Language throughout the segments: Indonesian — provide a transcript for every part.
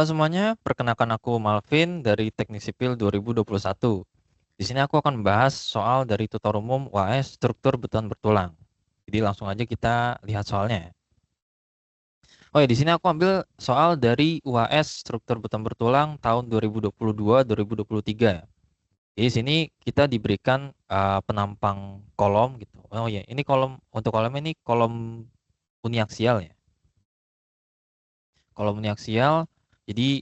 Halo semuanya, perkenalkan aku Malvin dari Teknik Sipil 2021. Di sini aku akan membahas soal dari tutor umum UAS struktur beton bertulang. Jadi langsung aja kita lihat soalnya. Oh ya, di sini aku ambil soal dari UAS struktur beton bertulang tahun 2022-2023. Jadi di sini kita diberikan penampang kolom gitu. Oh ya, ini kolom untuk kolomnya ini kolom uniaksial ya. Kolom uniaksial. Jadi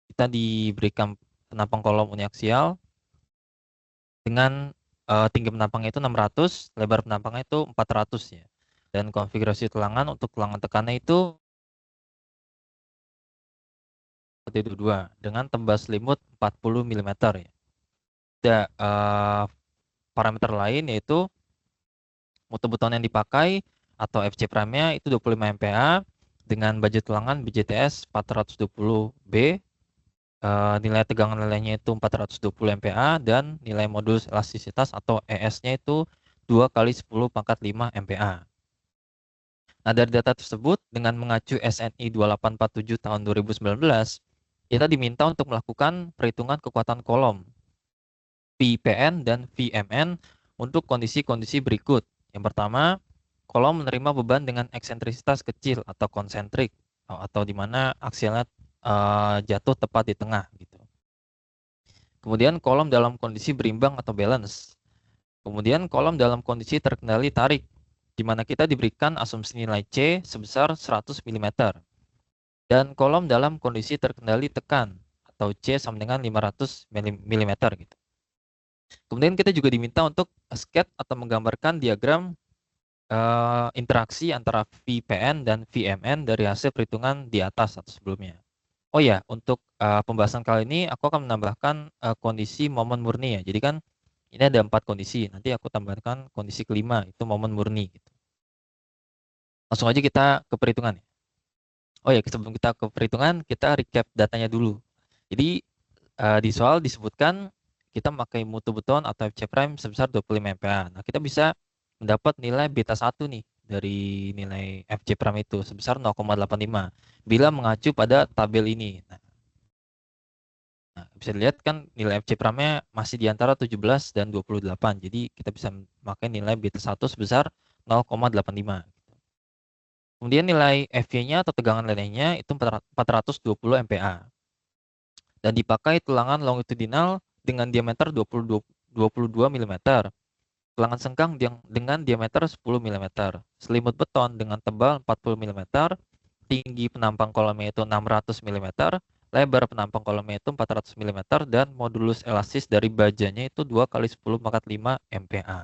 kita diberikan penampang kolom uniaksial dengan tinggi penampangnya itu 600, lebar penampangnya itu 400 ya. Dan konfigurasi tulangan untuk tulangan tekannya itu 2 dengan tembal selimut 40 mm ya. Ada parameter lain yaitu mutu beton yang dipakai atau FC prime-nya itu 25 MPa dengan baja tulangan BJTS 420B. Nilai tegangan lelehnya itu 420 MPa dan nilai modulus elastisitas atau ES-nya itu 2 kali 10 pangkat 5 MPa. Nah, dari data tersebut dengan mengacu SNI 2847 tahun 2019, kita diminta untuk melakukan perhitungan kekuatan kolom VPN dan VMN untuk kondisi-kondisi berikut. Yang pertama, kolom menerima beban dengan eksentrisitas kecil atau konsentrik atau di mana aksialnya jatuh tepat di tengah gitu. Kemudian kolom dalam kondisi berimbang atau balance. Kemudian kolom dalam kondisi terkendali tarik, di mana kita diberikan asumsi nilai C sebesar 100 mm. Dan kolom dalam kondisi terkendali tekan, atau C sama dengan 500 mm gitu. Kemudian kita juga diminta untuk sketch atau menggambarkan diagram interaksi antara VPN dan VMN dari hasil perhitungan di atas atau sebelumnya. Oh ya, untuk pembahasan kali ini aku akan menambahkan kondisi momen murni ya. Jadi kan ini ada 4 kondisi. Nanti aku tambahkan kondisi kelima itu momen murni gitu. Langsung aja kita ke perhitungan ya. Oh ya, sebelum kita ke perhitungan, kita recap datanya dulu. Jadi di soal disebutkan kita memakai mutu beton atau FC prime sebesar 25 MPa. Nah, kita bisa mendapat nilai beta 1 nih dari nilai FC prime itu sebesar 0,85 bila mengacu pada tabel ini. Nah, bisa dilihat kan nilai FC prime-nya masih di antara 17 dan 28. Jadi kita bisa memakai nilai beta 1 sebesar 0,85. Kemudian nilai FY-nya atau tegangan lelehnya itu 420 MPa. Dan dipakai tulangan longitudinal dengan diameter 22 mm. Tulangan sengkang dengan diameter 10 mm. Selimut beton dengan tebal 40 mm. Tinggi penampang kolomnya itu 600 mm. Lebar penampang kolomnya itu 400 mm. Dan modulus elastis dari bajanya itu 2 kali 10 pangkat 5 MPa.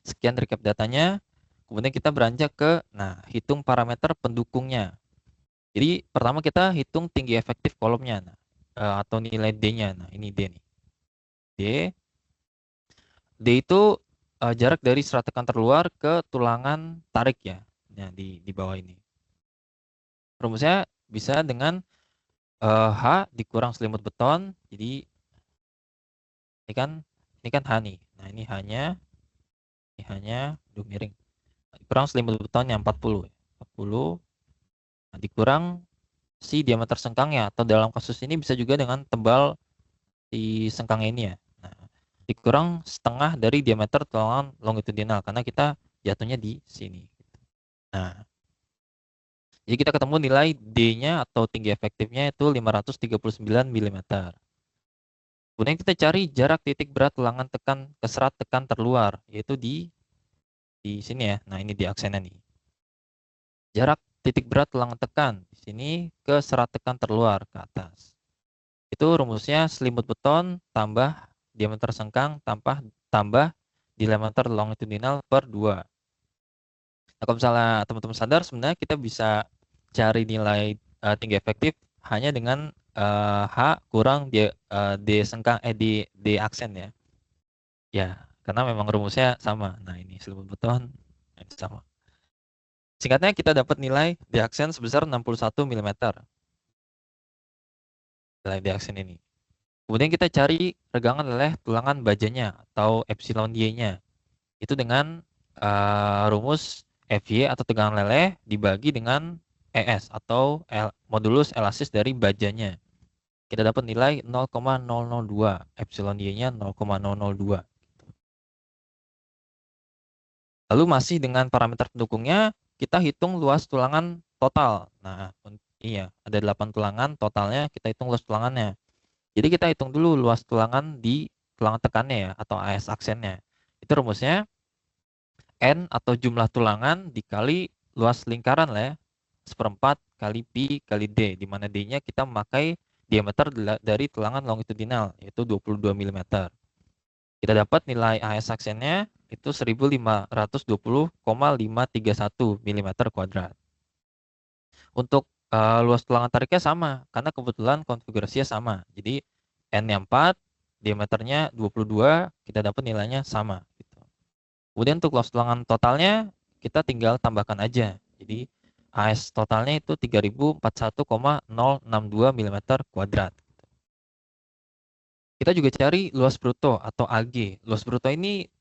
Sekian recap datanya. Kemudian kita beranjak ke hitung parameter pendukungnya. Jadi pertama kita hitung tinggi efektif kolomnya atau nilai D-nya. Nah, ini D nih. D itu jarak dari serat tekan terluar ke tulangan tarik ya. Nah, di bawah ini. Rumusnya bisa dengan H dikurang selimut beton. Jadi ini kan H nih. Nah, ini H-nya miring. Dikurang selimut beton yang 40. 40 nah, dikurang si diameter sengkangnya atau dalam kasus ini bisa juga dengan tebal di sengkang ini ya. Nah, dikurang setengah dari diameter tulangan longitudinal karena kita jatuhnya di sini. Nah, jadi kita ketemu nilai D-nya atau tinggi efektifnya itu 539 mm. Kemudian kita cari jarak titik berat tulangan tekan ke serat tekan terluar, yaitu di sini ya. Nah, ini di aksennya nih. Jarak titik berat tulangan tekan di sini ke serat tekan terluar ke atas. Itu rumusnya selimut beton tambah diameter sengkang tambah diameter longitudinal per 2. Nah, kalau misalnya teman-teman sadar sebenarnya kita bisa cari nilai tinggi efektif hanya dengan H kurang D sengkang D aksen ya. Ya, karena memang rumusnya sama. Nah, ini selimut beton ini sama. Singkatnya kita dapat nilai D aksen sebesar 61 mm. Nilai D aksen ini. Kemudian kita cari regangan leleh tulangan bajanya atau epsilon Y-nya. Itu dengan rumus FY atau tegangan leleh dibagi dengan ES atau modulus elastis dari bajanya. Kita dapat nilai 0,002, epsilon Y-nya 0,002. Lalu masih dengan parameter pendukungnya, kita hitung luas tulangan total. Nah, iya, ada 8 tulangan, totalnya kita hitung luas tulangannya. Jadi kita hitung dulu luas tulangan di tulangan tekannya ya, atau AS aksennya. Itu rumusnya N atau jumlah tulangan dikali luas lingkaran lah ya, 1/4 kali pi kali D, di mana D-nya kita memakai diameter dari tulangan longitudinal, yaitu 22 mm. Kita dapat nilai AS aksennya itu 1520,531 mm kuadrat. Untuk luas tulangan tariknya sama, karena kebetulan konfigurasinya sama. Jadi N-nya 4, diameternya 22, kita dapat nilainya sama. Gitu. Kemudian untuk luas tulangan totalnya, kita tinggal tambahkan aja. Jadi AS totalnya itu 3041,062 mm kuadrat. Kita juga cari luas bruto atau AG. Luas bruto ini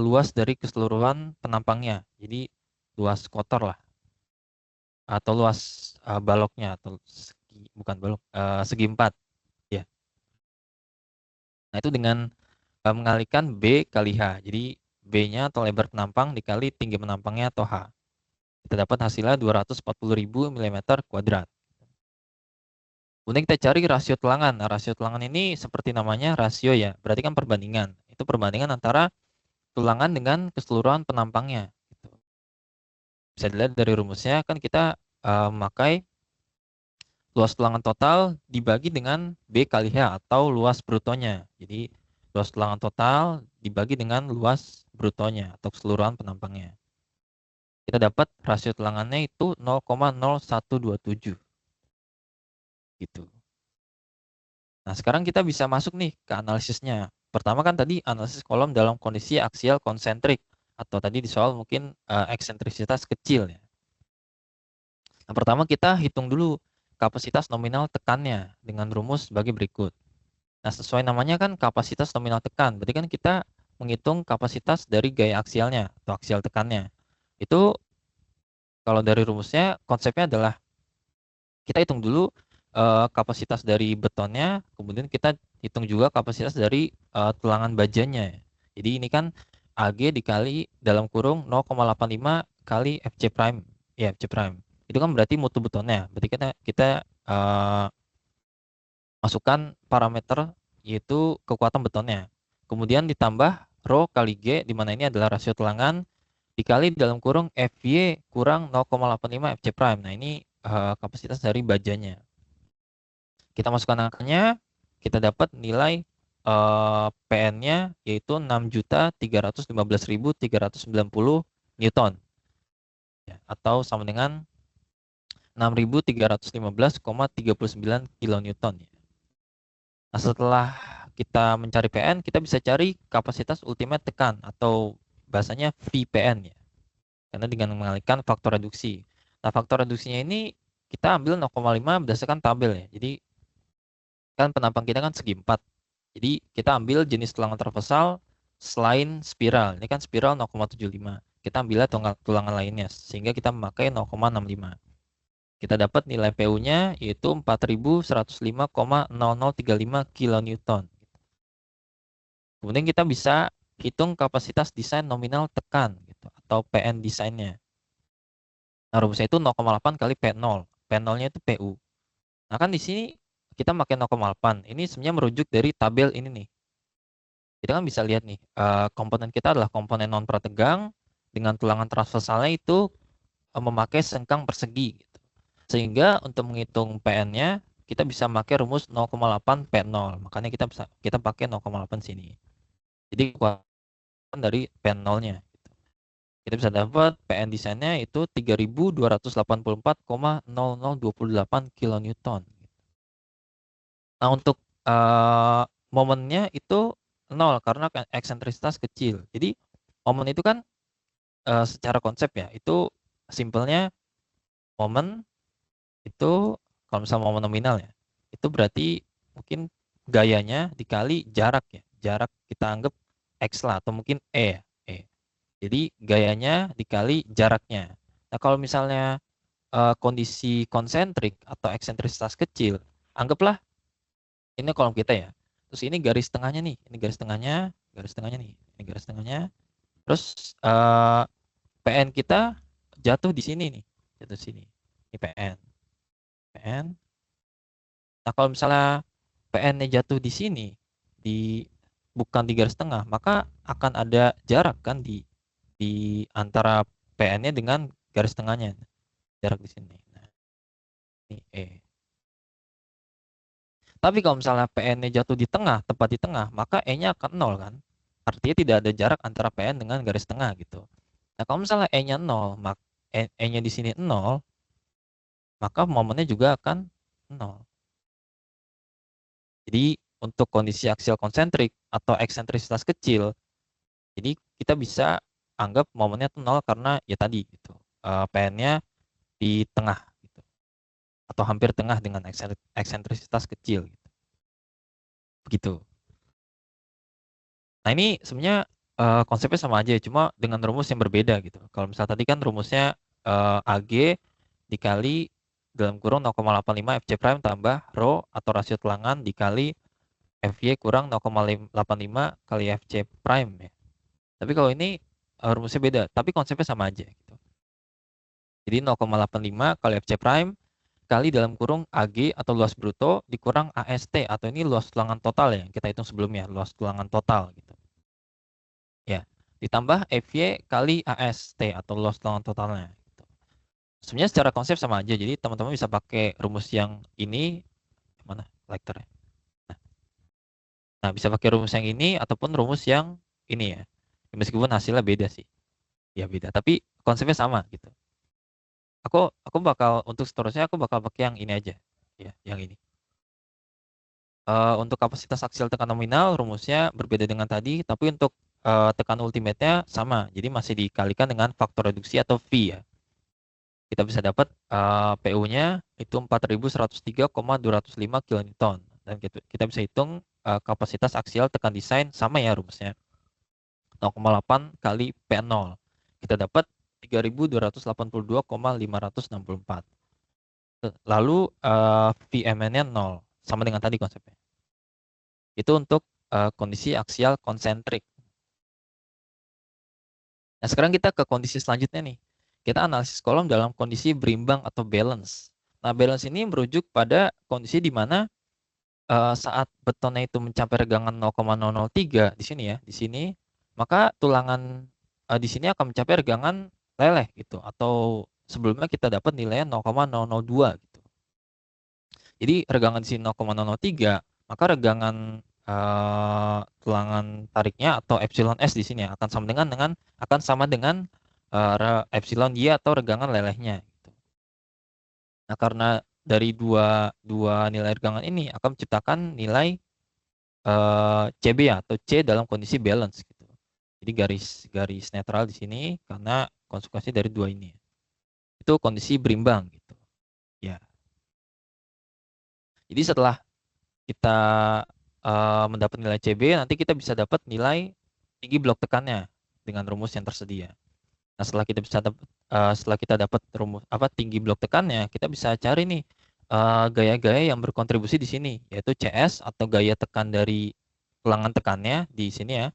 luas dari keseluruhan penampangnya. Jadi luas kotor lah. Atau luas baloknya atau bukan balok, segi 4 ya. Nah, itu dengan mengalihkan B kali H. Jadi B-nya atau lebar penampang dikali tinggi penampangnya atau H. Kita dapat hasilnya 240.000 mm kuadrat. Kemudian kita cari rasio tulangan. Nah, rasio tulangan ini seperti namanya rasio ya. Berarti kan perbandingan. Itu perbandingan antara tulangan dengan keseluruhan penampangnya. Gitu. Bisa dilihat dari rumusnya kan kita memakai luas tulangan total dibagi dengan B kali H atau luas brutonya. Jadi luas tulangan total dibagi dengan luas brutonya atau keseluruhan penampangnya. Kita dapat rasio tulangannya itu 0,0127. Gitu. Nah, sekarang kita bisa masuk nih ke analisisnya. Pertama kan tadi analisis kolom dalam kondisi aksial konsentrik atau tadi di soal mungkin eksentrisitas kecil ya. Nah, pertama kita hitung dulu kapasitas nominal tekannya dengan rumus sebagai berikut. Nah, sesuai namanya kan kapasitas nominal tekan, berarti kan kita menghitung kapasitas dari gaya aksialnya atau aksial tekannya. Itu kalau dari rumusnya konsepnya adalah kita hitung dulu kapasitas dari betonnya, kemudian kita hitung juga kapasitas dari tulangan bajanya. Jadi ini kan AG dikali dalam kurung 0,85 kali FC prime, ya FC prime. Itu kan berarti mutu betonnya. Berarti kita masukkan parameter yaitu kekuatan betonnya. Kemudian ditambah rho kali G, di mana ini adalah rasio tulangan, dikali dalam kurung FY kurang 0,85 FC prime. Nah, ini kapasitas dari bajanya. Kita masukkan angkanya, kita dapat nilai PN-nya yaitu 6.315.390 Newton. Ya, atau sama dengan 6.315,39 kilonewton. Ya. Nah, setelah kita mencari PN, kita bisa cari kapasitas ultimate tekan atau bahasanya VPN ya. Karena dengan mengalihkan faktor reduksi. Nah, faktor reduksinya ini kita ambil 0,5 berdasarkan tabel ya. Jadi kan penampang kita kan segi 4. Jadi kita ambil jenis tulangan transversal selain spiral. Ini kan spiral 0,75. Kita ambilnya tulangan lainnya sehingga kita memakai 0,65. Kita dapat nilai PU-nya yaitu 4105,0035 kilonewton. Kemudian kita bisa hitung kapasitas desain nominal tekan gitu, atau PN desainnya. Nah, rumusnya itu 0,8 kali P0. P0-nya itu PU. Nah, kan di sini kita pakai 0,8. Ini sebenarnya merujuk dari tabel ini nih. Kita kan bisa lihat nih, komponen kita adalah komponen non prategang dengan tulangan transversalnya itu memakai sengkang persegi. Gitu. Sehingga untuk menghitung PN-nya kita bisa pakai rumus 0,8 P0. Makanya kita pakai 0,8 sini. Jadi kekuatan dari P0-nya. Gitu. Kita bisa dapat PN desainnya itu 3284,0028 kilonewton. Nah, untuk momennya itu 0 karena eksentrisitas kecil. Jadi momen itu kan secara konsep ya, itu simpelnya momen itu kalau misalnya momen nominal ya, itu berarti mungkin gayanya dikali jarak ya. Jarak kita anggap X lah atau mungkin E. Jadi gayanya dikali jaraknya. Nah, kalau misalnya kondisi konsentrik atau eksentrisitas kecil, anggaplah ini kolom kita ya. Terus ini garis tengahnya nih, ini garis tengahnya nih, ini garis tengahnya. Terus PN kita jatuh di sini nih, jatuh sini. Ini PN. Nah, kalau misalnya PN-nya jatuh di sini, di bukan di garis tengah, maka akan ada jarak kan di antara PN-nya dengan garis tengahnya. Jarak di sini. Nah, ini E. Tapi kalau misalnya PN-nya jatuh di tengah, tepat di tengah, maka E-nya akan 0 kan. Artinya tidak ada jarak antara PN dengan garis tengah gitu. Nah, kalau misalnya E-nya 0, maka E-nya di sini 0, maka momennya juga akan 0. Jadi untuk kondisi aksial konsentrik atau eksentrisitas kecil, jadi kita bisa anggap momennya tuh 0 karena ya tadi gitu. PN-nya di tengah gitu. Atau hampir tengah dengan eksentrisitas kecil gitu. Begitu. Nah, ini sebenarnya konsepnya sama aja, cuma dengan rumus yang berbeda gitu. Kalau misalnya tadi kan rumusnya AG dikali dalam kurung 0,85 FC prime tambah rho atau rasio telangan dikali FY kurang 0,85 kali FC prime ya. Tapi kalau ini rumusnya beda, tapi konsepnya sama aja gitu. Jadi 0,85 kali FC prime kali dalam kurung AG atau luas bruto dikurang AST atau ini luas tulangan total ya, kita hitung sebelumnya, luas tulangan total gitu. Ya, ditambah FY kali AST atau luas tulangan totalnya gitu. Sebenarnya secara konsep sama aja, jadi teman-teman bisa pakai rumus yang ini, mana lektornya. Nah, bisa pakai rumus yang ini ataupun rumus yang ini ya. Meskipun hasilnya beda sih. Ya beda, tapi konsepnya sama gitu. Aku bakal untuk seterusnya aku bakal pakai yang ini aja. Ya, yang ini. Untuk kapasitas aksial tekan nominal rumusnya berbeda dengan tadi, tapi untuk tekan ultimate-nya sama. Jadi masih dikalikan dengan faktor reduksi atau V ya. Kita bisa dapat PU-nya itu 4103,205 kN. Dan kita bisa hitung kapasitas aksial tekan desain sama ya rumusnya. 0,8 kali P0. Kita dapat 3282,564. Lalu VMN-nya 0. Sama dengan tadi konsepnya. Itu untuk kondisi aksial konsentrik. Nah, sekarang kita ke kondisi selanjutnya nih. Kita analisis kolom dalam kondisi berimbang atau balance. Nah, balance ini merujuk pada kondisi di mana saat betonnya itu mencapai regangan 0,003 di sini ya, di sini, maka tulangan di sini akan mencapai regangan leleh gitu, atau sebelumnya kita dapat nilainya 0,002 gitu. Jadi regangan di sini 0,003, maka regangan tulangan tariknya atau epsilon S di sini akan sama dengan epsilon Y atau regangan lelehnya gitu. Nah, karena dari dua nilai regangan ini akan menciptakan nilai CB ya, atau C dalam kondisi balance gitu. Jadi garis netral di sini karena konsekuensi dari dua ini. Itu kondisi berimbang gitu. Ya. Jadi setelah kita mendapat nilai CB, nanti kita bisa dapat nilai tinggi blok tekannya dengan rumus yang tersedia. Nah, setelah kita dapat rumus tinggi blok tekannya, kita bisa cari nih gaya-gaya yang berkontribusi di sini, yaitu CS atau gaya tekan dari tulangan tekannya di sini ya.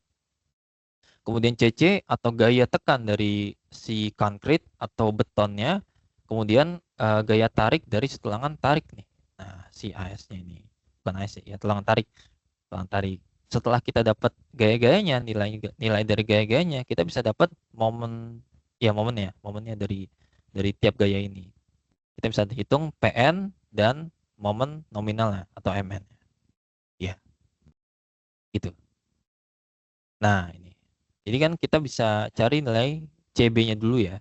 Kemudian CC atau gaya tekan dari si konkrit atau betonnya. Kemudian gaya tarik dari tulangan tarik nih. Nah, si AS-nya ini. Bukan AS ya, tulangan tarik. Tulangan tarik. Setelah kita dapat gaya-gayanya, nilai dari gaya-gayanya, kita bisa dapat momennya dari tiap gaya ini. Kita bisa hitung PN dan momen nominalnya atau MN. Ya, gitu. Nah, ini. Jadi kan kita bisa cari nilai CB-nya dulu ya.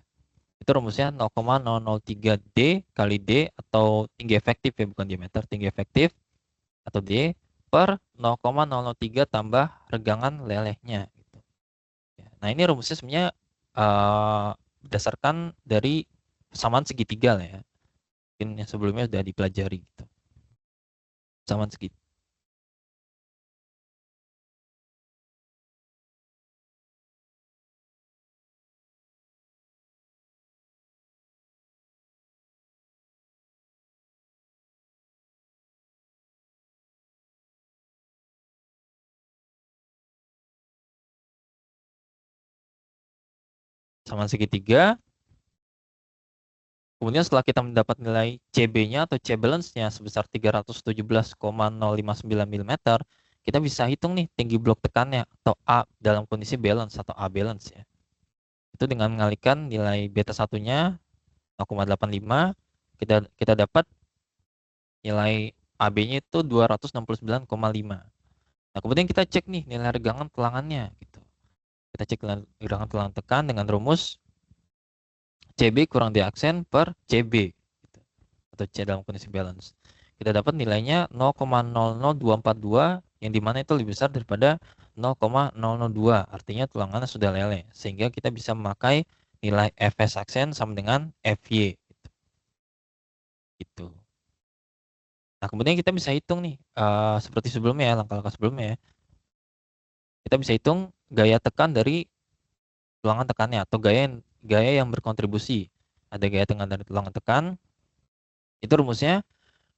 Itu rumusnya 0,003D kali D atau tinggi efektif ya, bukan diameter, tinggi efektif atau D per 0,003 tambah regangan lelehnya gitu. Nah, ini rumusnya sebenarnya berdasarkan dari persamaan segitiga lah ya. Mungkin yang sebelumnya sudah dipelajari gitu. Persamaan segitiga. persamaan segitiga. Kemudian setelah kita mendapat nilai CB-nya atau C balance-nya sebesar 317,059 mm, kita bisa hitung nih tinggi blok tekannya atau A dalam kondisi balance atau A balance ya. Itu dengan mengalihkan nilai beta 1-nya 0,85, kita dapat nilai AB-nya itu 269,5. Nah, kemudian kita cek nih nilai regangan telangannya gitu. Kita cek nilai regangan telangan tekan dengan rumus CB kurang D aksen per CB gitu. Atau C dalam kondisi balance. Kita dapat nilainya 0,00242 yang dimana itu lebih besar daripada 0,002, artinya tulangannya sudah leleh, sehingga kita bisa memakai nilai Fs aksen sama dengan Fy gitu. Nah, kemudian kita bisa hitung nih seperti sebelumnya ya, langkah-langkah sebelumnya ya. Kita bisa hitung gaya tekan dari tulangan tekannya atau gaya yang berkontribusi. Ada gaya tekan dari tulangan tekan. Itu rumusnya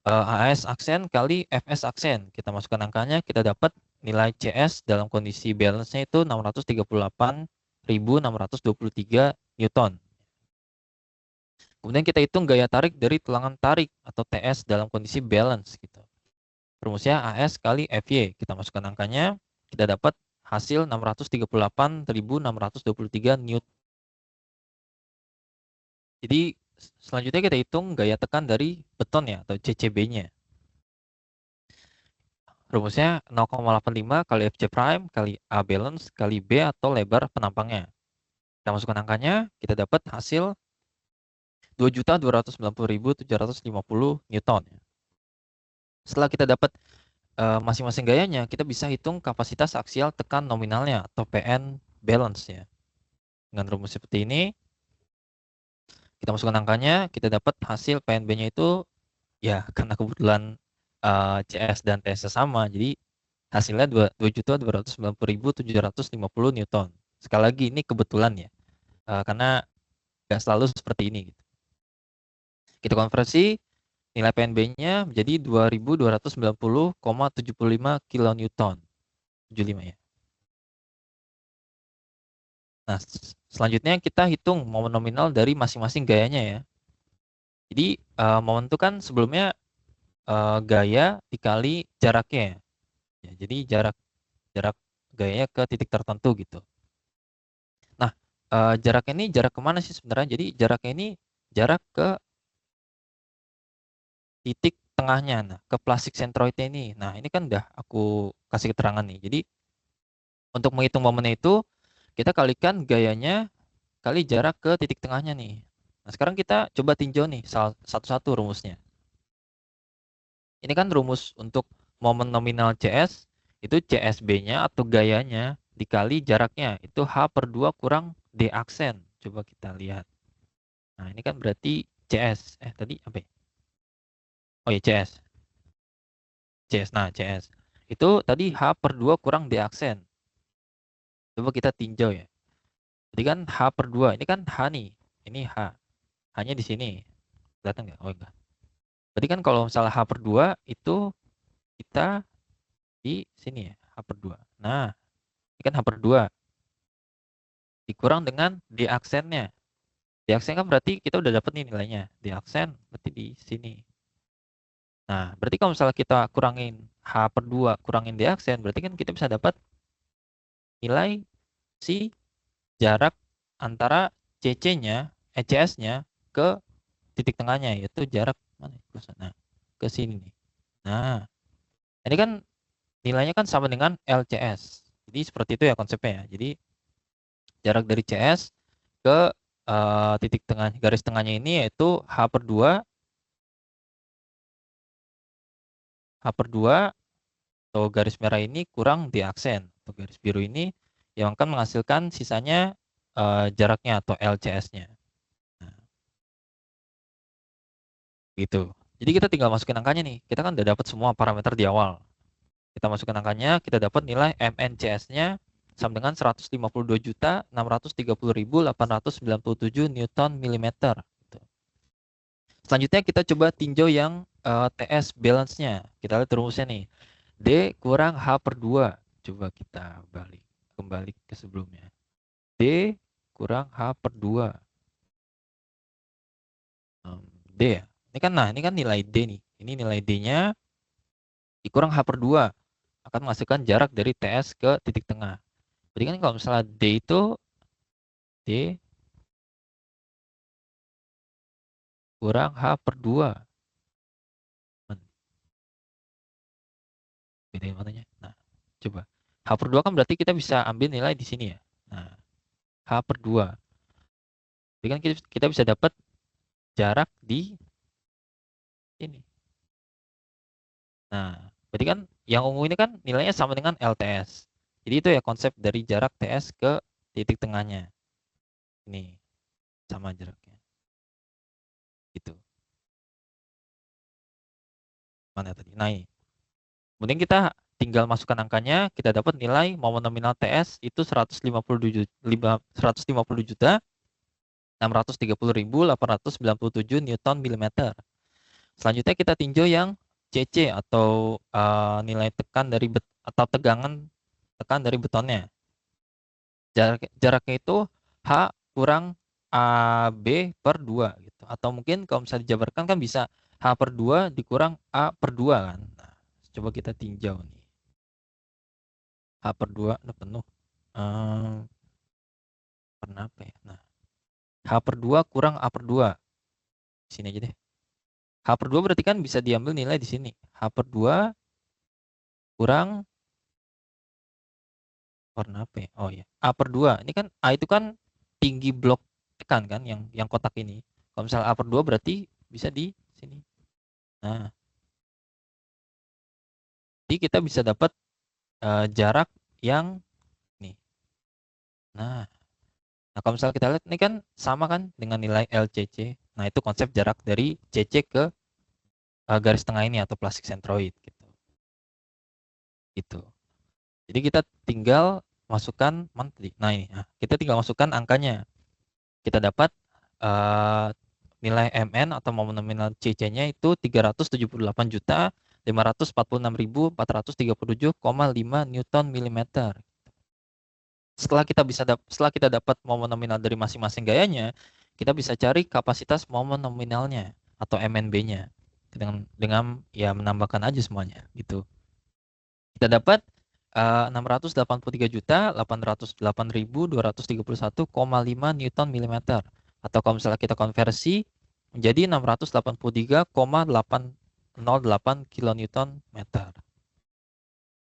AS aksen kali Fs aksen. Kita masukkan angkanya, kita dapat nilai CS dalam kondisi balance-nya itu 638.623 Newton. Kemudian kita hitung gaya tarik dari tulangan tarik atau TS dalam kondisi balance gitu. Rumusnya AS kali Fy. Kita masukkan angkanya, kita dapat hasil 638.623 Newton. Jadi selanjutnya kita hitung gaya tekan dari beton ya atau CCB-nya. Rumusnya 0,85 kali FC prime kali A balance kali B atau lebar penampangnya. Kita masukkan angkanya, kita dapat hasil 2.290.750 Newton. Setelah kita dapat masing-masing gayanya, kita bisa hitung kapasitas aksial tekan nominalnya atau PN balance ya. Dengan rumus seperti ini, kita masukkan angkanya, kita dapat hasil PNB-nya itu ya karena kebetulan CS dan TS sama, jadi hasilnya 2.290.750 Newton. Sekali lagi ini kebetulan ya, karena nggak selalu seperti ini. Gitu. Kita konversi nilai PNB-nya menjadi 2.290,75 kilonewton. 75 ya. Nah, selanjutnya kita hitung momen nominal dari masing-masing gayanya ya. Jadi momen itu kan sebelumnya gaya dikali jaraknya. Ya, jadi jarak gayanya ke titik tertentu gitu. Nah, jaraknya ini jarak kemana sih sebenarnya? Jadi jaraknya ini jarak ke titik tengahnya, nah ke plastik sentroidnya ini. Nah ini kan udah aku kasih keterangan nih. Jadi untuk menghitung momennya itu kita kalikan gayanya kali jarak ke titik tengahnya nih. Nah sekarang kita coba tinjau nih satu-satu rumusnya. Ini kan rumus untuk momen nominal CS itu CSB-nya atau gayanya dikali jaraknya itu H/2 kurang D aksen. Coba kita lihat. Nah ini kan berarti CS. Tadi apa ya? Oh ya CS. Nah CS. Itu tadi H/2 kurang D aksen. Coba kita tinjau ya. Jadi kan H/2. Ini kan H nih. Ini H. H-nya di sini. Kelihatan nggak? Oh enggak. Berarti kan kalau misalnya H/2 itu kita di sini ya. H/2. Nah, ini kan H/2. Dikurang dengan D aksennya. D aksen kan berarti kita udah dapat nih nilainya. D aksen berarti di sini. Nah, berarti kalau misalnya kita kurangin H/2 kurangin D aksen, berarti kan kita bisa dapat nilai si jarak antara CC-nya, CS-nya ke titik tengahnya, yaitu jarak mana? Nah, ke sini nih. Nah, ini kan nilainya kan sama dengan LCS. Jadi seperti itu ya konsepnya ya. Jadi jarak dari CS ke titik tengah garis tengahnya ini yaitu H/2 atau garis merah ini kurang D aksen atau garis biru ini yang akan menghasilkan sisanya jaraknya atau LCS-nya. Nah, gitu. Jadi kita tinggal masukin angkanya nih. Kita kan udah dapat semua parameter di awal. Kita masukkan angkanya, kita dapat nilai MNCS-nya sama dengan 152.630.897 Newton milimeter. Selanjutnya kita coba tinjau yang TS balance-nya. Kita lihat rumusnya nih. D kurang H/2. Coba kita kembali ke sebelumnya. D kurang H per 2. D ya. Ini kan nilai D nih. Ini nilai D-nya dikurang H per 2. Akan menghasilkan jarak dari TS ke titik tengah. Jadi kan kalau misalnya D itu D kurang H per 2. Bedain matanya. Nah, coba. H per 2 kan berarti kita bisa ambil nilai di sini ya. Nah, H per 2. Jadi kan kita bisa dapat jarak di ini. Nah, berarti kan yang ungu ini kan nilainya sama dengan LTS. Jadi itu ya konsep dari jarak TS ke titik tengahnya. Ini sama jaraknya. Gitu. Mana tadi? Nah, ini. Kemudian kita tinggal masukkan angkanya, kita dapat nilai momen nominal TS itu 150 juta 630.897 Newton milimeter. Selanjutnya kita tinjau yang CC atau nilai tekan dari atau tekan dari betonnya. Jaraknya itu H kurang AB per 2 gitu. Atau mungkin kalau misalnya dijabarkan kan bisa H per 2 dikurang A per 2 kan. Nah, coba kita tinjau nih. H per 2 udah penuh. Kenapa ya? Nah, H per 2 kurang A per 2. Sini aja deh. H per 2 berarti kan bisa diambil nilai di sini. H per 2 kurang warna apa ya? Oh ya, A per 2. Ini kan A itu kan tinggi blok tekan kan yang kotak ini. Kalau misalnya A per 2 berarti bisa di sini. Nah, jadi kita bisa dapat jarak yang nih. Nah, kalau misalnya kita lihat ini kan sama kan dengan nilai LCC. Nah, itu konsep jarak dari CC ke garis tengah ini atau plastik sentroid gitu. Gitu. Jadi kita tinggal masukkan nah ini. Nah, kita tinggal masukkan angkanya. Kita dapat nilai MN atau momen nominal CC-nya itu 378.546.437,5 Newton milimeter. Setelah kita dapat momen nominal dari masing-masing gayanya, kita bisa cari kapasitas momen nominalnya atau MNB-nya dengan ya menambahkan aja semuanya gitu. Kita dapat 683.808.231,5 Newton milimeter. Atau kalau misalnya kita konversi menjadi 683,808 kilonewton meter.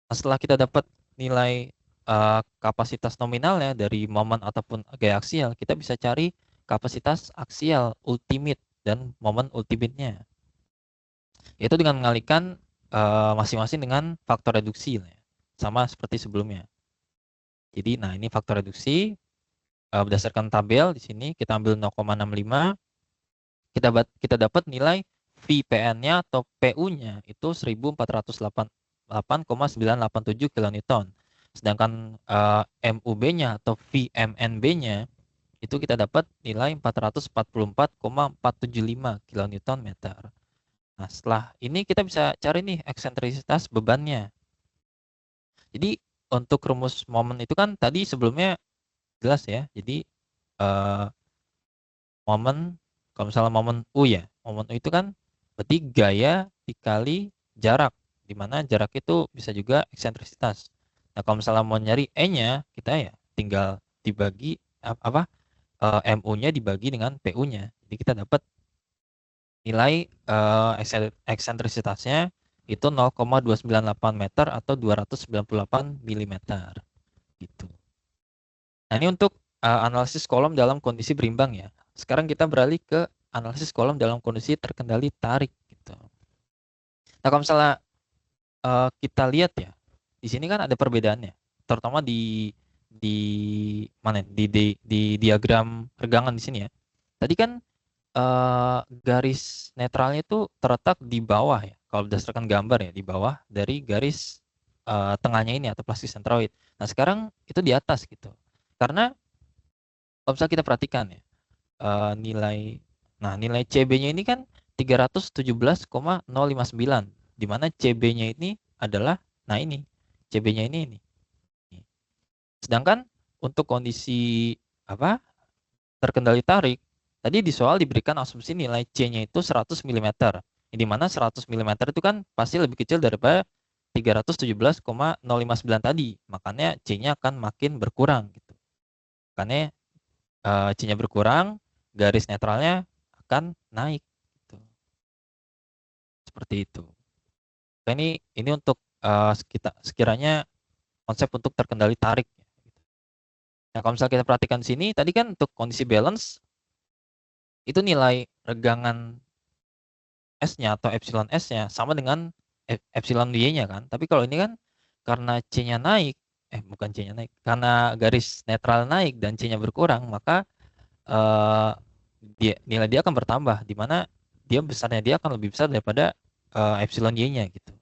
Nah, setelah kita dapat nilai kapasitas nominalnya dari momen ataupun gaya aksial, kita bisa cari kapasitas aksial ultimate dan momen ultimate-nya. Yaitu dengan mengalihkan masing-masing dengan faktor reduksi, sama seperti sebelumnya. Jadi, nah ini faktor reduksi berdasarkan tabel di sini kita ambil 0,65, kita dapat nilai VPN-nya atau PU-nya itu 1488,987 kilonewton. Sedangkan MUB-nya atau VMNB-nya itu kita dapat nilai 444,475 kilonewton meter. Nah, setelah ini kita bisa cari nih eksentrisitas bebannya. Jadi untuk rumus momen itu kan tadi sebelumnya jelas ya. Jadi momen, kalau misalnya momen U ya, momen U itu kan berarti gaya dikali jarak, di mana jarak itu bisa juga eksentrisitas. Nah, kalau misalnya mau nyari E-nya, kita ya tinggal dibagi MU-nya dibagi dengan PU-nya. Jadi kita dapat nilai eksentrisitasnya itu 0,298 meter atau 298 mm gitu. Nah, ini untuk analisis kolom dalam kondisi berimbang ya. Sekarang kita beralih ke analisis kolom dalam kondisi terkendali tarik gitu. Nah, kalau misalnya kita lihat ya, di sini kan ada perbedaannya, terutama di mana di diagram regangan di sini ya. Tadi kan garis netralnya itu terletak di bawah ya, kalau berdasarkan gambar ya, di bawah dari garis tengahnya ini atau plastik sentroid. Nah, sekarang itu di atas gitu. Karena kalau misalnya kita perhatikan ya, nilai CB-nya ini kan 317,059, di mana CB-nya ini adalah ini CB-nya ini. Sedangkan untuk kondisi terkendali tarik, tadi di soal diberikan asumsi nilai C-nya itu 100 mm. Di mana 100 mm itu kan pasti lebih kecil daripada 317,059 tadi. Makanya C-nya akan makin berkurang gitu. Makanya C-nya berkurang, garis netralnya akan naik gitu. Seperti itu. Nah, ini untuk sekiranya konsep untuk terkendali tarik. Nah, kalau misalnya kita perhatikan sini, tadi kan untuk kondisi balance itu nilai regangan S-nya atau epsilon S-nya sama dengan epsilon Y-nya kan. Tapi kalau ini kan karena C-nya naik, bukan C-nya naik, karena garis netral naik dan C-nya berkurang, maka nilai dia akan bertambah, di mana besarnya dia akan lebih besar daripada epsilon Y-nya gitu.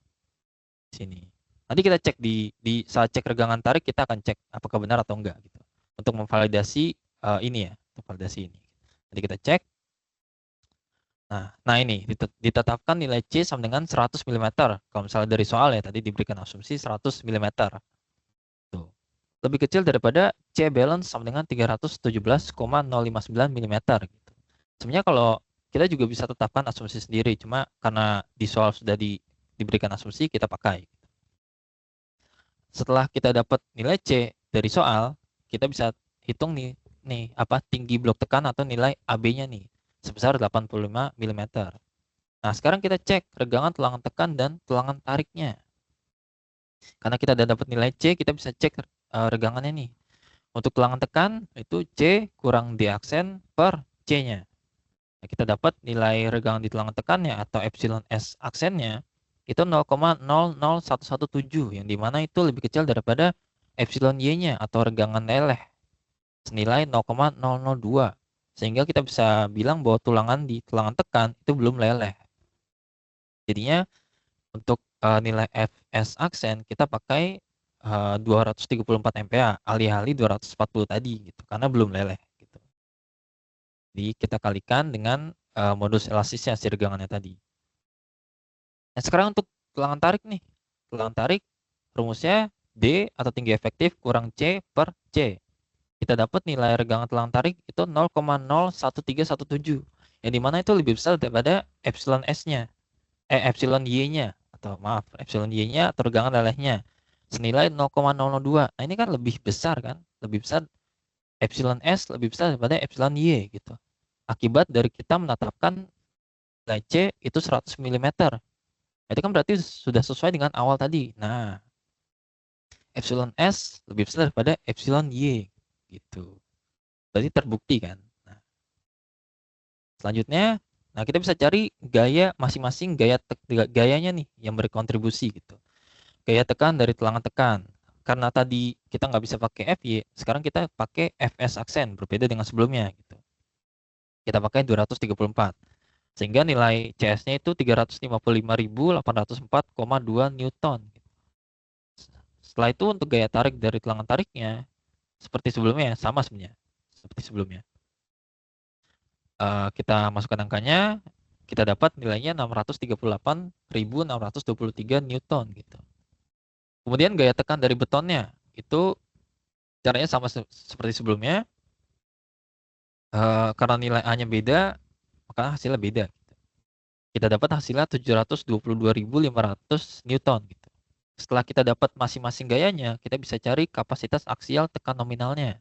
Sini. Nanti kita cek di saat cek regangan tarik, kita akan cek apakah benar atau enggak gitu. Untuk memvalidasi ini ya, untuk validasi ini. Nanti kita cek. Nah ini ditetapkan nilai C sama dengan 100 mm. Kalau misalnya dari soal ya tadi diberikan asumsi 100 mm. Tuh. Lebih kecil daripada C balance sama dengan 317,059 mm gitu. Sebenarnya kalau kita juga bisa tetapkan asumsi sendiri, cuma karena di soal sudah diberikan asumsi, kita pakai. Setelah kita dapat nilai C dari soal, kita bisa hitung nih apa tinggi blok tekan atau nilai AB-nya nih sebesar 85 mm. Nah, sekarang kita cek regangan tulangan tekan dan tulangan tariknya. Karena kita udah dapat nilai C, kita bisa cek regangannya nih. Untuk tulangan tekan itu C kurang D aksen per C-nya. Nah, kita dapat nilai regangan di tulangan tekannya atau epsilon S aksennya itu 0,00117, yang dimana itu lebih kecil daripada epsilon Y-nya atau regangan leleh senilai 0,002. Sehingga kita bisa bilang bahwa tulangan di tulangan tekan itu belum leleh. Jadinya untuk nilai Fs aksen kita pakai 234 MPa alih-alih 240 tadi gitu, karena belum leleh gitu. Jadi kita kalikan dengan modus elastisnya si regangannya tadi. Nah, sekarang untuk tulangan tarik nih. Tulangan tarik rumusnya D atau tinggi efektif kurang C per C. Kita dapat nilai regangan tulangan tarik itu 0,01317. Yang dimana itu lebih besar daripada epsilon S-nya. Epsilon Y-nya. Atau maaf, epsilon Y-nya atau regangan lelehnya. Senilai 0,002. Nah, ini kan lebih besar kan? Lebih besar epsilon S lebih besar daripada epsilon Y gitu. Akibat dari kita menetapkan nilai C itu 100 mm. Itu kan berarti sudah sesuai dengan awal tadi. Nah, epsilon S lebih besar daripada epsilon Y gitu. Berarti terbukti kan. Nah, selanjutnya, kita bisa cari gaya masing-masing gayanya nih yang berkontribusi gitu. Gaya tekan dari tulangan tekan. Karena tadi kita nggak bisa pakai FY, sekarang kita pakai Fs aksen, berbeda dengan sebelumnya gitu. Kita pakai 234. Sehingga nilai CS-nya itu 355.804,2 Newton. Setelah itu untuk gaya tarik dari tulangan tariknya seperti sebelumnya, sama sebenarnya seperti sebelumnya. Kita masukkan angkanya, kita dapat nilainya 638.623 Newton gitu. Kemudian gaya tekan dari betonnya itu caranya sama seperti sebelumnya. Karena nilai A-nya beda, maka hasilnya beda. Kita dapat hasilnya 722.500 Newton gitu. Setelah kita dapat masing-masing gayanya, kita bisa cari kapasitas aksial tekan nominalnya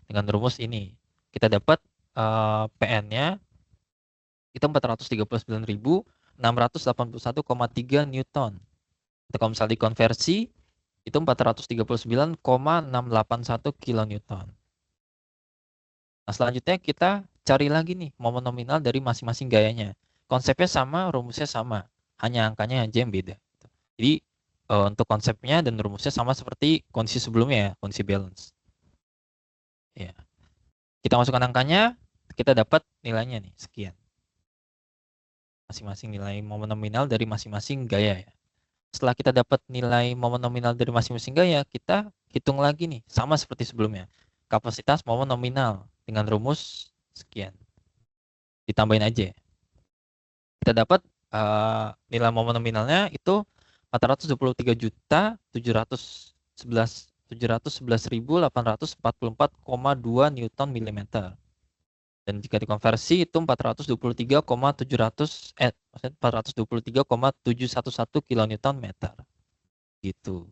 dengan rumus ini. Kita dapat PN-nya itu 439.681,3 Newton. Kalau misalnya dikonversi itu 439,681 kilonewton. Nah, selanjutnya kita cari lagi nih momen nominal dari masing-masing gayanya. Konsepnya sama, rumusnya sama, hanya angkanya aja yang beda. Jadi untuk konsepnya dan rumusnya sama seperti kondisi sebelumnya ya, kondisi balance. Ya. Kita masukkan angkanya, kita dapat nilainya nih, sekian. Masing-masing nilai momen nominal dari masing-masing gaya ya. Setelah kita dapat nilai momen nominal dari masing-masing gaya, kita hitung lagi nih, sama seperti sebelumnya. Kapasitas momen nominal dengan rumus sekian. Ditambahin aja. Kita dapat nilai momen nominalnya itu 423.711.844,2 Newton mm. Dan jika dikonversi itu 423,711 kilonewton meter. Gitu.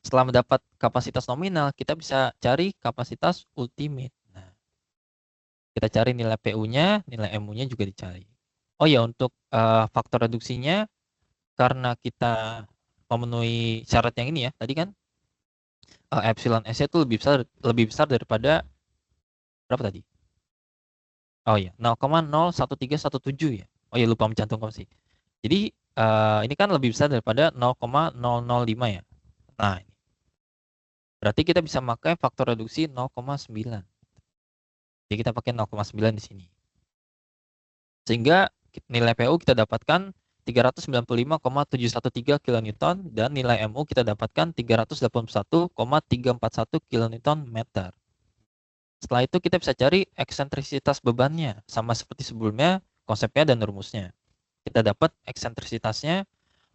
Setelah mendapat kapasitas nominal, kita bisa cari kapasitas ultimate. Nah, kita cari nilai PU-nya, nilai MU-nya juga dicari. Oh ya, untuk faktor reduksinya, karena kita memenuhi syarat yang ini ya, tadi kan epsilon S itu lebih besar daripada berapa tadi? Oh ya, 0,01317 ya. Oh ya, lupa mencantumkan sih. Jadi ini kan lebih besar daripada 0,005 ya. Nah, ini. Berarti kita bisa pakai faktor reduksi 0,9. Jadi kita pakai 0,9 di sini. Sehingga nilai PU kita dapatkan 395,713 kilonewton dan nilai MU kita dapatkan 381,341 kilonewton meter. Setelah itu kita bisa cari eksentrisitas bebannya, sama seperti sebelumnya konsepnya dan rumusnya. Kita dapat eksentrisitasnya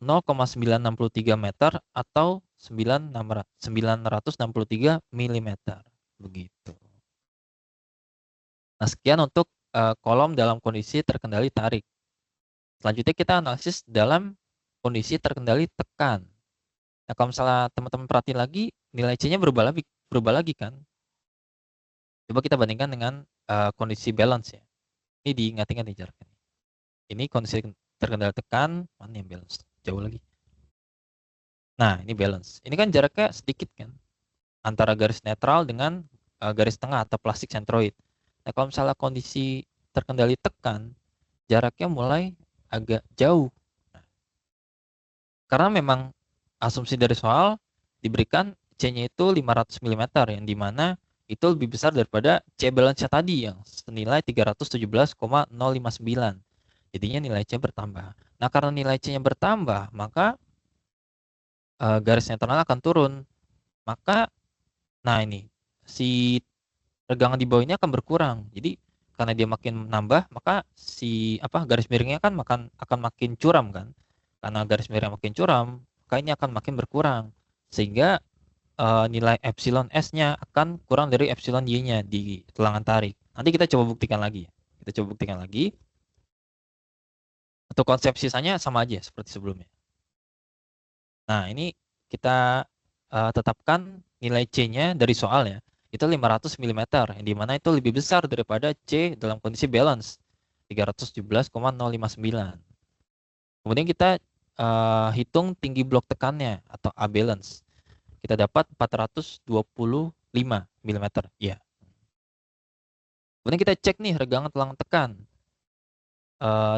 0,963 meter atau 963 mm. Begitu. Nah, sekian untuk kolom dalam kondisi terkendali tarik. Selanjutnya kita analisis dalam kondisi terkendali tekan. Nah, kalau misalnya teman-teman perhatiin lagi, nilai C-nya berubah lagi kan. Coba kita bandingkan dengan kondisi balance ya. Ini diingat-ingat nih jaraknya. Ini kondisi terkendali tekan, mana yang balance? Jauh lagi. Nah, ini balance. Ini kan jaraknya sedikit kan. Antara garis netral dengan garis tengah atau plastik sentroid. Nah, kalau misalnya kondisi terkendali tekan, jaraknya mulai agak jauh. Nah, karena memang asumsi dari soal diberikan C-nya itu 500 mm, yang dimana itu lebih besar daripada C balance tadi yang senilai 317,059. Jadinya nilai C bertambah. Nah, karena nilai C-nya bertambah, maka garis netral akan turun. Maka, nah ini, si regangan di bawah ini akan berkurang. Jadi karena dia makin nambah, maka si garis miringnya kan akan makin curam kan. Karena garis miring makin curam, maka ini akan makin berkurang. Sehingga nilai epsilon S-nya akan kurang dari epsilon Y-nya di tulangan tarik. Nanti kita coba buktikan lagi. Kita coba buktikan lagi. Untuk konsep sisanya sama aja seperti sebelumnya. Nah, ini kita tetapkan nilai C-nya dari soal ya. Itu 500 mm, yang dimana itu lebih besar daripada C dalam kondisi balance, 317,059. Kemudian kita hitung tinggi blok tekannya atau A balance. Kita dapat 425 mm. Ya. Kemudian kita cek nih regangan tulang tekan.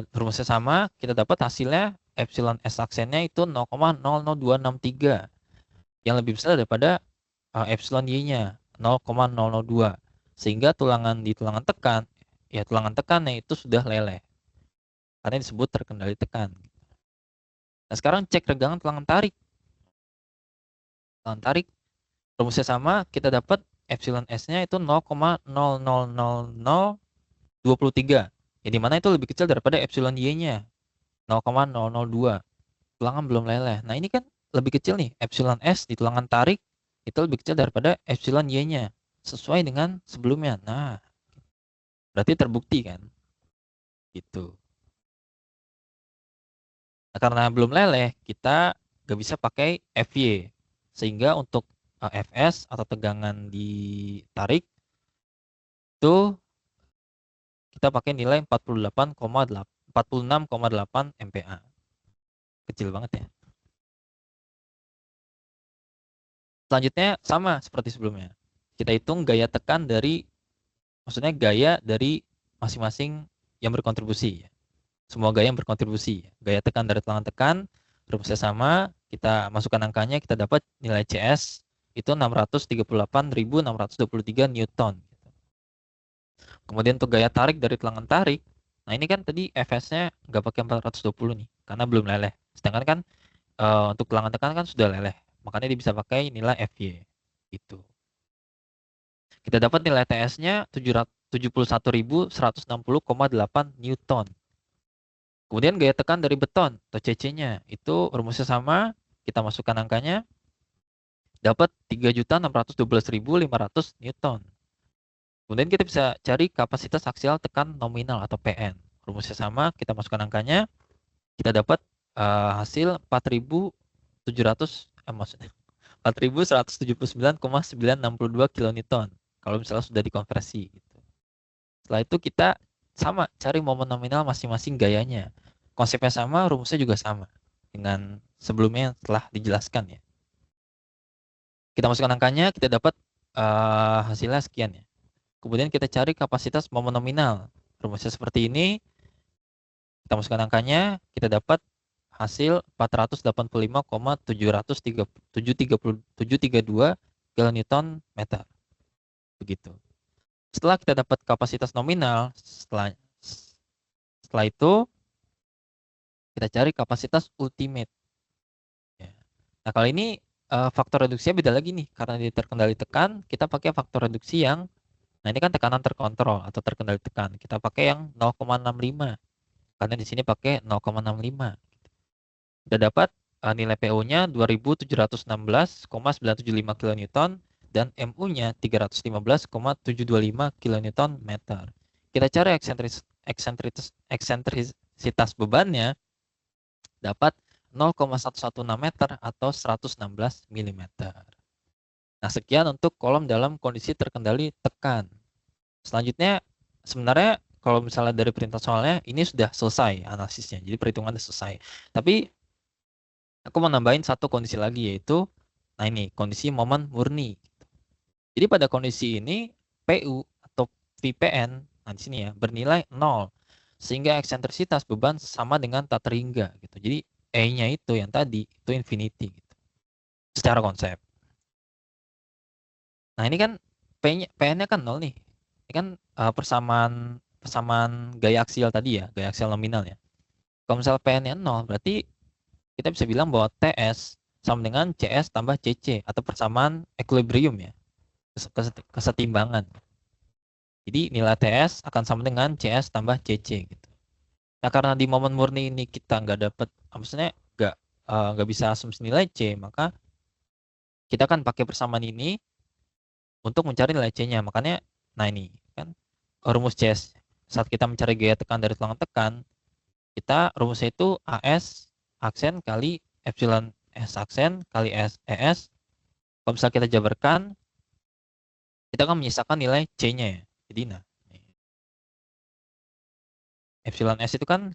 Rumusnya sama, kita dapat hasilnya epsilon S aksennya itu 0,00263. Yang lebih besar daripada epsilon Y-nya 0,002. Sehingga di tulangan tekan, ya tulangan tekannya itu sudah leleh. Karena disebut terkendali tekan. Nah, sekarang cek regangan tulangan tarik. Tulangan tarik rumusnya sama, kita dapat epsilon S-nya itu 0,00023. Ya, dimana itu lebih kecil daripada epsilon Y-nya 0,002. Tulangan belum leleh. Nah, ini kan lebih kecil nih, epsilon S di tulangan tarik itu lebih kecil daripada epsilon Y-nya. Sesuai dengan sebelumnya. Nah, berarti terbukti kan? Gitu. Nah, karena belum leleh, kita nggak bisa pakai FY. Sehingga untuk FS atau tegangan di tarik itu kita pakai nilai 46,8 MPa. Kecil banget ya. Selanjutnya sama seperti sebelumnya. Kita hitung gaya tekan maksudnya gaya dari masing-masing yang berkontribusi. Semua gaya yang berkontribusi. Gaya tekan dari tulangan tekan, rumusnya sama, kita masukkan angkanya, kita dapat nilai CS itu 638.623 Newton. Kemudian untuk gaya tarik dari tulangan tarik, nah ini kan tadi Fs-nya nggak pakai 420 nih, karena belum leleh. Sedangkan kan untuk tulangan tekan kan sudah leleh, makanya dia bisa pakai nilai Fy. Gitu. Kita dapat nilai TS-nya 71.160,8 Newton. Kemudian gaya tekan dari beton atau CC-nya itu rumusnya sama, kita masukkan angkanya, dapat 3.612.500 Newton. Kemudian kita bisa cari kapasitas aksial tekan nominal atau PN. Rumusnya sama, kita masukkan angkanya, kita dapat hasil 4.700 maksudnya 4.179,962 kilonewton kalau misalnya sudah dikonversi gitu. Setelah itu kita sama cari momen nominal masing-masing gayanya. Konsepnya sama, rumusnya juga sama dengan sebelumnya yang telah dijelaskan ya. Kita masukkan angkanya, kita dapat hasilnya sekian ya. Kemudian kita cari kapasitas momen nominal. Rumusnya seperti ini. Kita masukkan angkanya, kita dapat hasil 485,732 kilonewton meter. Begitu. Setelah kita dapat kapasitas nominal, setelah itu kita cari kapasitas ultimate. Ya. Nah, kalau ini faktor reduksinya beda lagi nih, karena dia terkendali tekan, kita pakai faktor reduksi yang, nah ini kan tekanan terkontrol atau terkendali tekan, kita pakai yang 0,65, karena di sini pakai 0,65. Kita dapat nilai PO-nya 2.716,975 kilonewton dan MU-nya 315,725 kilonewton meter. Kita cari eksentrisitas bebannya, dapat 0,116 meter atau 116 mm. Nah, sekian untuk kolom dalam kondisi terkendali tekan. Selanjutnya, sebenarnya kalau misalnya dari perintah soalnya, ini sudah selesai analisisnya. Jadi perhitungan sudah selesai. Tapi aku mau nambahin satu kondisi lagi, yaitu, nah ini, kondisi momen murni. Jadi pada kondisi ini, PU atau VPN, nah di sini ya, bernilai 0. Sehingga eksentrisitas beban sama dengan tak terhingga. Gitu. Jadi E-nya itu yang tadi, itu infinity. Gitu. Secara konsep. Nah ini kan PN-nya kan 0 nih. Ini kan persamaan gaya aksial tadi ya, gaya aksial nominal ya. Kalau misalnya PN-nya 0, berarti kita bisa bilang bahwa TS sama dengan CS tambah CC atau persamaan equilibrium ya, kesetimbangan. Jadi nilai TS akan sama dengan CS tambah CC gitu. Nah karena di momen murni ini kita nggak dapat, maksudnya nggak bisa asumsi nilai C, maka kita akan pakai persamaan ini untuk mencari nilai C-nya. Makanya, nah ini kan rumus CS saat kita mencari gaya tekan dari tulang tekan, kita rumusnya itu AS aksen kali epsilon S aksen kali ES. Kalau misalnya kita jabarkan, kita akan menyisakan nilai C-nya ya. Jadi nah, epsilon S itu kan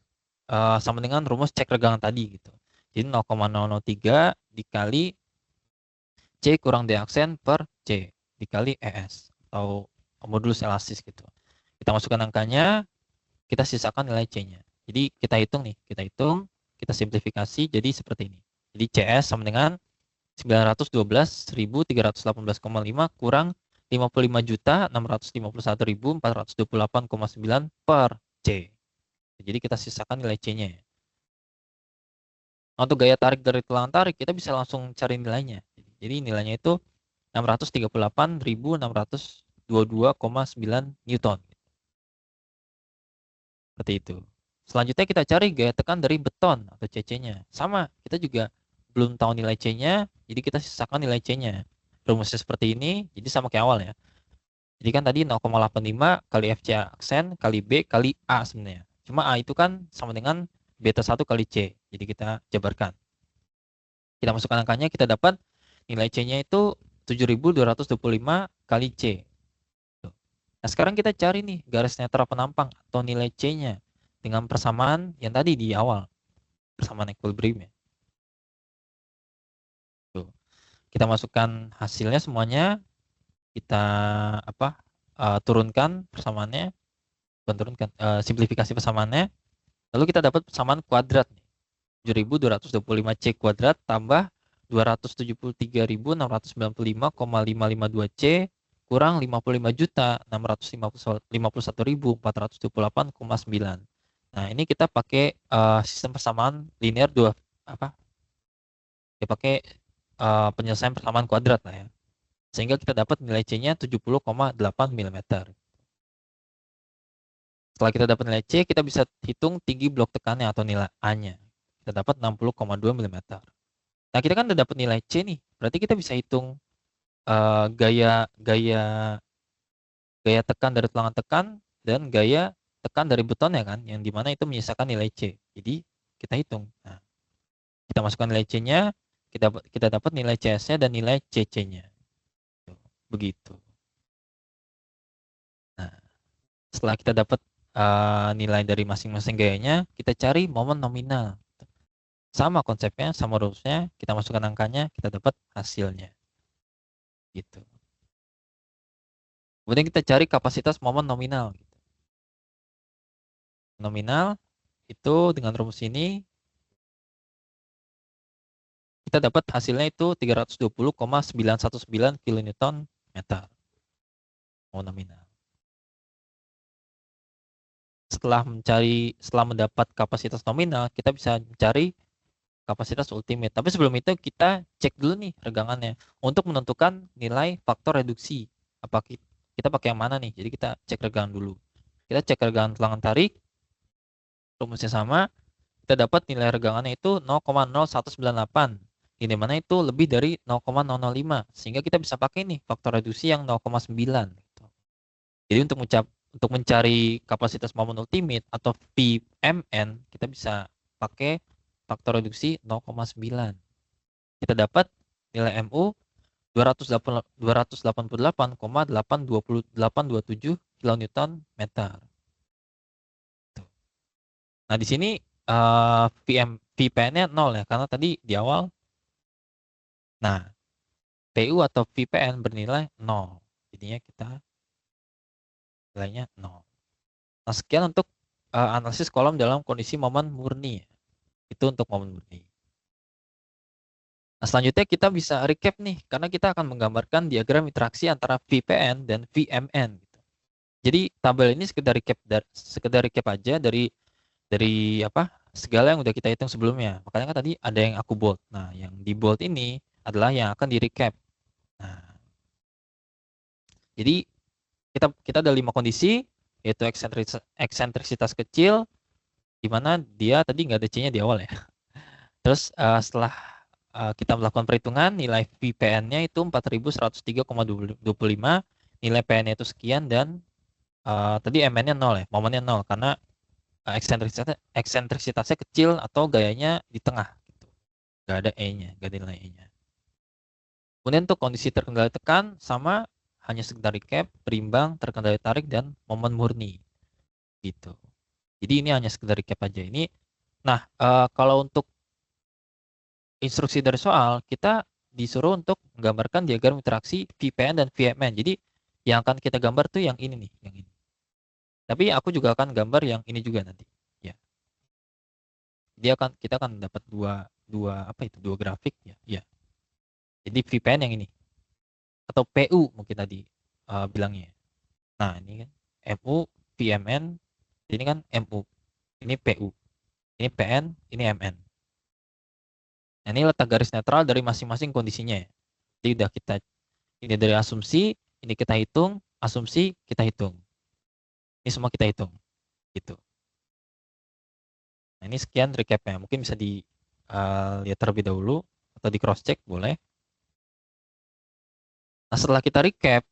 sama dengan rumus cek regangan tadi gitu. Jadi 0,003 dikali C kurang D aksen per C dikali ES atau modulus elastis gitu. Kita masukkan angkanya, kita sisakan nilai C-nya. Jadi kita hitung, kita simplifikasi jadi seperti ini. Jadi CS sama dengan 912.318,5 kurang 55.651.428,9 per C. Jadi kita sisakan nilai C-nya ya. Untuk gaya tarik dari tulang tarik, kita bisa langsung cari nilainya. Jadi nilainya itu 638.622,9 Newton. Seperti itu. Selanjutnya kita cari gaya tekan dari beton atau CC-nya. Sama, kita juga belum tahu nilai C-nya, jadi kita sisakan nilai C-nya. Rumusnya seperti ini, jadi sama kayak awal ya. Jadi kan tadi 0,85 kali FC aksen kali B kali A sebenarnya. Cuma A itu kan sama dengan beta 1 kali C. Jadi kita jabarkan. Kita masukkan angkanya, kita dapat nilai C-nya itu 7.225 kali C. Nah, sekarang kita cari nih garis netra penampang atau nilai C-nya dengan persamaan yang tadi di awal. Persamaan equilibrium ya. Tuh. Kita masukkan hasilnya semuanya. Kita turunkan persamaannya. Simplifikasi persamaannya. Lalu kita dapat persamaan kuadrat. 7.225 C kuadrat tambah 273.695,552 C kurang 55.651.478,9. Nah, ini kita pakai sistem persamaan linear pakai penyelesaian persamaan kuadrat lah ya. Sehingga kita dapat nilai C-nya 70,8 mm. Setelah kita dapat nilai C, kita bisa hitung tinggi blok tekannya atau nilai A-nya. Kita dapat 60,2 mm. Nah, kita kan udah dapat nilai C nih. Berarti kita bisa hitung gaya gaya tekan dari tulangan tekan dan gaya tekan dari betonnya kan, yang dimana itu menyisakan nilai C. Jadi kita hitung. Nah, kita masukkan nilai C-nya, kita dapat nilai CS-nya dan nilai CC-nya. Begitu. Nah, setelah kita dapat nilai dari masing-masing gayanya, kita cari momen nominal. Sama konsepnya, sama rumusnya, kita masukkan angkanya, kita dapat hasilnya. Gitu. Kemudian kita cari kapasitas momen nominal. Nominal itu dengan rumus ini kita dapat hasilnya itu 320,919 kN meter nominal. Setelah mendapat kapasitas nominal, kita bisa mencari kapasitas ultimate. Tapi sebelum itu kita cek dulu nih regangannya untuk menentukan nilai faktor reduksi. Apa kita pakai yang mana nih? Jadi kita cek regangan dulu. Kita cek regangan tulangan tarik, rumusnya sama, kita dapat nilai regangannya itu 0,0198. Ini mana itu lebih dari 0,005, sehingga kita bisa pakai nih faktor reduksi yang 0,9. Jadi untuk mencari kapasitas momen ultimate atau VMN, kita bisa pakai faktor reduksi 0,9. Kita dapat nilai MU 288,827 kN meter. Nah, di sini VPN-nya 0 ya, karena tadi di awal. Nah, PU atau VPN bernilai 0. Jadinya kita nilainya 0. Nah, sekian untuk analisis kolom dalam kondisi momen murni. Itu untuk momen murni. Nah, selanjutnya kita bisa recap nih, karena kita akan menggambarkan diagram interaksi antara VPN dan VMN. Jadi tabel ini sekedar recap aja dari segala yang udah kita hitung sebelumnya. Makanya kan tadi ada yang aku bold. Nah, yang di bold ini adalah yang akan di recap. Nah, jadi kita ada 5 kondisi, yaitu eksentrisitas kecil, di mana dia tadi nggak ada C-nya di awal ya. Terus setelah kita melakukan perhitungan, nilai VPN-nya itu 4103,25, nilai PN-nya itu sekian, dan tadi MN-nya 0 ya, momennya 0, karena eksentrisitasnya kecil atau gayanya di tengah. Gitu. Nggak ada E-nya, nggak ada nilai E-nya. Kemudian untuk kondisi terkendali tekan, sama, hanya sekedar recap, berimbang, terkendali tarik, dan momen murni. Gitu. Jadi ini hanya sekedar recap aja. Ini, nah kalau untuk instruksi dari soal, kita disuruh untuk menggambarkan diagram interaksi VPN dan VMN. Jadi yang akan kita gambar tuh yang ini nih, yang ini. Tapi aku juga akan gambar yang ini juga nanti. Ya. Kita akan dapat dua grafik ya. Ya. Jadi VPN yang ini. Atau PU mungkin tadi bilangnya. Nah, ini kan MU, VMN, ini kan MU. Ini PU. Ini PN, ini MN. Nah, ini letak garis netral dari masing-masing kondisinya ya. Jadi udah ini dari asumsi, ini kita hitung, asumsi kita hitung. Ini semua kita hitung. Gitu. Nah, ini sekian recapnya. Mungkin bisa lihat terlebih dahulu atau di cross check boleh. Nah, setelah kita recap,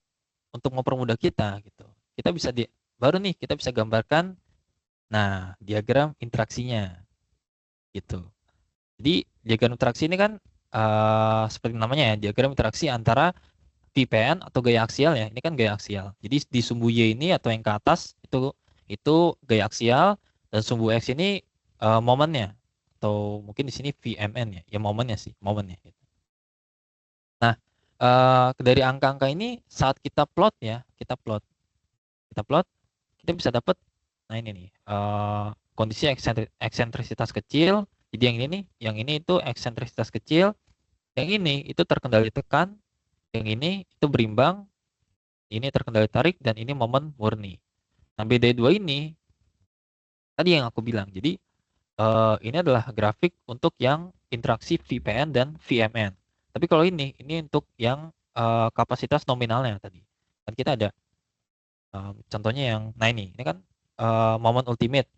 untuk mempermudah kita gitu, kita bisa baru nih kita bisa gambarkan diagram interaksinya gitu. Jadi diagram interaksi ini kan seperti namanya ya, diagram interaksi antara VPN atau gaya aksial ya. Ini kan gaya aksial. Jadi di sumbu Y ini atau yang ke atas itu gaya aksial, dan sumbu X ini momennya, atau mungkin di sini VMN ya. Ya momennya sih, momennya gitu. Nah, dari angka-angka ini saat kita plot ya, kita plot, kita bisa dapat, nah ini nih, kondisi eksentrisitas kecil. Jadi yang ini itu eksentrisitas kecil, yang ini itu terkendali tekan, yang ini itu berimbang, ini terkendali tarik, dan ini momen murni. Nah, beda dua ini tadi yang aku bilang. Jadi ini adalah grafik untuk yang interaksi VPN dan VMN. Tapi kalau ini untuk yang kapasitas nominalnya tadi. Kan kita ada contohnya yang, nah ini kan momen ultimate.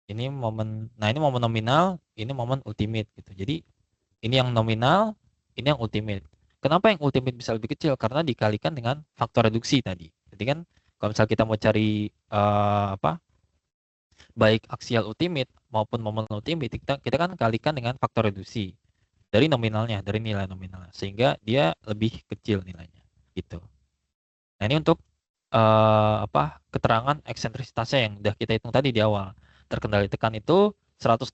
Ini momen nominal, ini momen ultimate gitu. Jadi ini yang nominal, ini yang ultimate. Kenapa yang ultimate bisa lebih kecil? Karena dikalikan dengan faktor reduksi tadi. Jadi kan kalau misal kita mau cari baik aksial ultimate maupun momen ultimate, kita kan kalikan dengan faktor reduksi dari nominalnya, dari nilai nominalnya, sehingga dia lebih kecil nilainya gitu. Nah, ini untuk keterangan eksentrisitasnya yang udah kita hitung tadi di awal. Terkendali tekan itu 116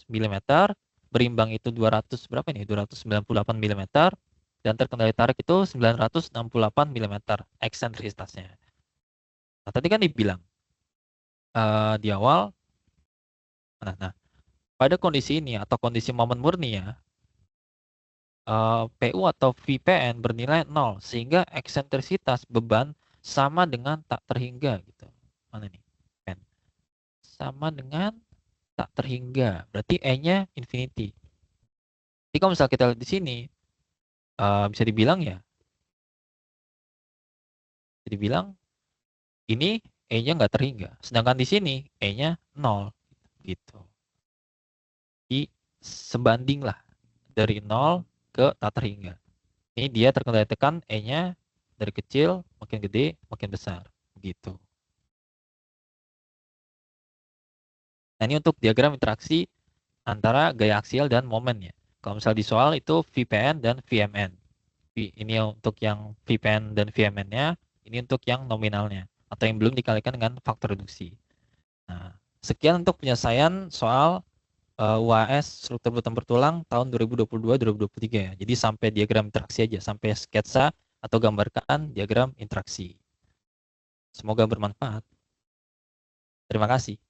mm, berimbang itu 298 mm, dan terkendali tarik itu 968 mm eksentrisitasnya. Nah, tadi kan dibilang di awal, nah, pada kondisi ini atau kondisi momen murni ya, PU atau VPN bernilai 0, sehingga eksentrisitas beban sama dengan tak terhingga gitu. Mana nih? Pen. Sama dengan tak terhingga. Berarti E-nya infinity. Jadi kalau misalnya kita lihat di sini, bisa dibilang ya, bisa dibilang ini E-nya nggak terhingga. Sedangkan di sini E-nya 0 gitu. Jadi sebanding lah dari 0 ke tak terhingga. Ini dia terkendali tekan E-nya dari kecil makin gede makin besar gitu. Nah, ini untuk diagram interaksi antara gaya aksial dan momen ya. Kalau misal di soal itu VPN dan VMN. Ini untuk yang VPN dan VMN-nya, ini untuk yang nominalnya atau yang belum dikalikan dengan faktor reduksi. Nah, sekian untuk penyelesaian soal UAS struktur bulan bertulang tahun 2022-2023 ya. Jadi sampai diagram interaksi aja, sampai sketsa atau gambarkan diagram interaksi. Semoga bermanfaat. Terima kasih.